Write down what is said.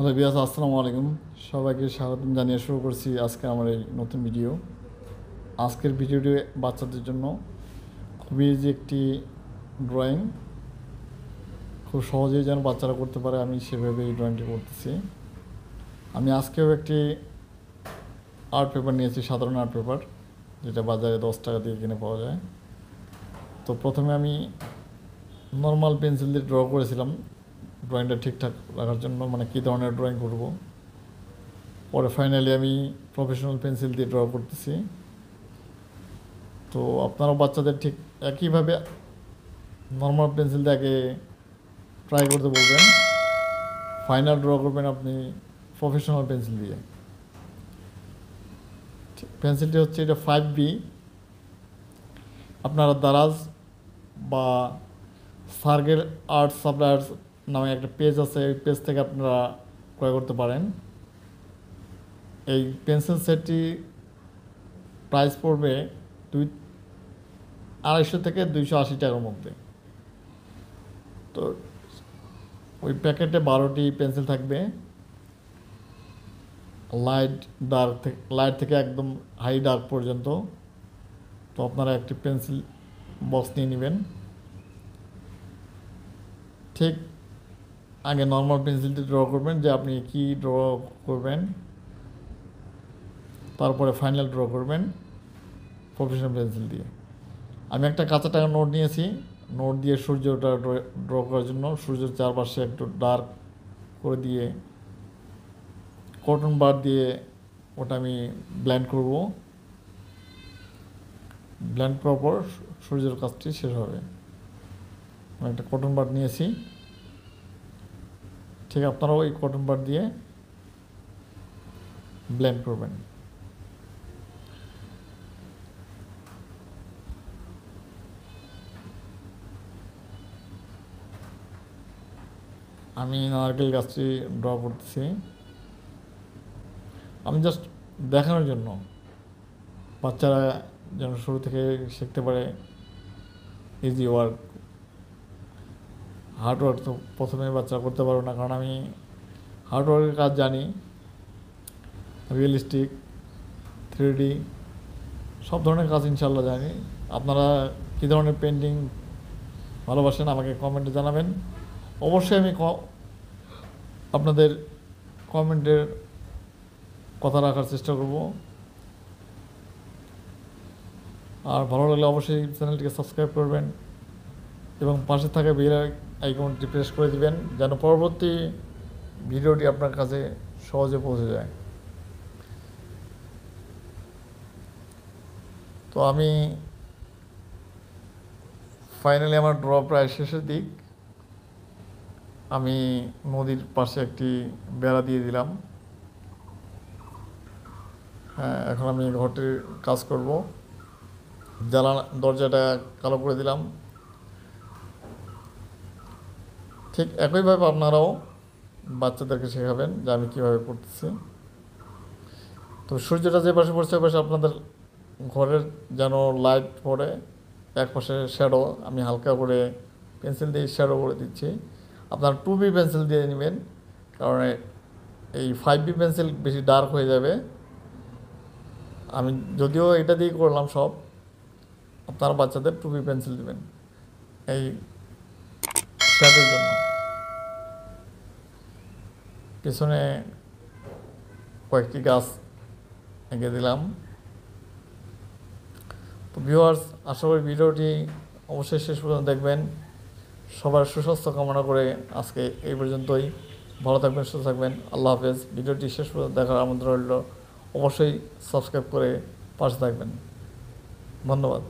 Hello বিয়াস, আসসালামু আলাইকুম। সবাইকে স্বাগতম জানিয়ে শুরু করছি আজকে আমার এই নতুন ভিডিও। আজকের ভিডিওটি বাচ্চাদের জন্য খুবই ইজি একটি ড্রয়িং, খুব সহজেই যেন বাচ্চারা করতে পারে আমি সেভাবে এই ড্রয়িংটি করতেছি। আমি আজকেও একটি আর্ট পেপার নিয়েছি, সাধারণ আর্ট পেপার, যেটা বাজারে 10 টাকা দিয়ে কিনে পাওয়া যায়। তো প্রথমে আমি নর্মাল পেন্সিল দিয়ে ড্র করেছিলাম ড্রয়িংটা ঠিকঠাক রাখার জন্য, মানে কী ধরনের ড্রয়িং করব। পরে ফাইনালি আমি প্রফেশনাল পেন্সিল দিয়ে ড্র করতেছি। তো আপনারাও বাচ্চাদের ঠিক একইভাবে নর্মাল পেন্সিল দিয়ে আগে ট্রাই করতে বলবেন, ফাইনাল ড্র করবেন আপনি প্রফেশনাল পেন্সিল দিয়ে। পেন্সিলটি হচ্ছে এটা 5B। আপনারা দারাজ বা সার্গেল আর্ট সাপ্লায়ার্স নামে একটা পেজ আছে, এই পেজ থেকে আপনারা ক্রয় করতে পারেন। এই পেন্সিল সেটটি প্রাইস পড়বে 250 থেকে 280 টাকার মধ্যে। তো ওই প্যাকেটে 12টি পেন্সিল থাকবে, লাইট থেকে একদম হাই ডার্ক পর্যন্ত। তো আপনারা একটি পেন্সিল বক্স নিয়ে নেবেন। ঠিক আগে নর্মাল পেন্সিলটি ড্র করবেন যে আপনি কি ড্র করবেন, তারপরে ফাইনাল ড্র করবেন প্রফেশনাল পেন্সিল দিয়ে। আমি একটা কাঁচা টাকা নোট নিয়েছি, নোট দিয়ে সূর্যটা ড্র করার জন্য সূর্যের চারপাশে একটু ডার্ক করে দিয়ে কটন বার দিয়ে ওটা আমি ব্লেন্ড করব। ব্লেন্ড করার পর সূর্যের কাজটি শেষ হবে। আমি একটা কটন বার নিয়েছি, ঠিক আপনারাও ওই কটন বার দিয়ে ব্লেন্ড করবেন। আমি নারকেল গাছটি ড্র করতেছি, আমি জাস্ট দেখানোর জন্য, বাচ্চারা যেন শুরু থেকে শিখতে পারে ইজি ওয়ার্ক। হার্ড ওয়ার্ক তো প্রথমে বাচ্চারা করতে পারবে না, কারণ আমি হার্ড ওয়ার্কের কাজ জানি, রিয়েলিস্টিক, 3D সব ধরনের কাজ ইনশাল্লাহ জানি। আপনারা কী ধরনের পেন্টিং ভালোবাসেন আমাকে কমেন্টে জানাবেন। অবশ্যই আমি আপনাদের কমেন্টের কথা রাখার চেষ্টা করব। আর ভালো লাগলে অবশ্যই চ্যানেলটিকে সাবস্ক্রাইব করবেন এবং পাশে থাকা বেল আইকনটি প্রেস করে দিবেন, যেন পরবর্তী ভিডিওটি আপনার কাছে সহজে পৌঁছে যায়। তো আমি ফাইনালি আমার ড্র প্রায় শেষের দিক। আমি নদীর পাশে একটি বেড়া দিয়ে দিলাম। হ্যাঁ, এখন আমি ঘরটির কাজ করব। দরজাটা কালো করে দিলাম। ঠিক একইভাবে আপনারাও বাচ্চাদেরকে শেখাবেন যে আমি কীভাবে করতেছি। তো সূর্যটা যে পাশে পড়ছে ওই পাশে আপনাদের ঘরের যেন লাইট পড়ে, এক পাশে শ্যাডো আমি হালকা করে পেন্সিল দিয়ে শ্যাডো করে দিচ্ছি। আপনার 2B পেন্সিল দিয়ে নেবেন, কারণ এই 5B পেন্সিল বেশি ডার্ক হয়ে যাবে। আমি যদিও এটা দিয়ে করলাম সব, আপনারা বাচ্চাদের 2B পেন্সিল দেবেন এই শ্যাডোর জন্য। পিছনে কয়েকটি গাছ এঁকে দিলাম। তো ভিউয়ার্স, আশা করি ভিডিওটি অবশ্যই শেষ পর্যন্ত দেখবেন। সবার সুস্বাস্থ্য কামনা করে আজকে এই পর্যন্তই। ভালো থাকবেন, সুস্থ থাকবেন। আল্লাহ হাফেজ। ভিডিওটি শেষ পর্যন্ত দেখার আমন্ত্রণ রইল। অবশ্যই সাবস্ক্রাইব করে পাশে থাকবেন। ধন্যবাদ।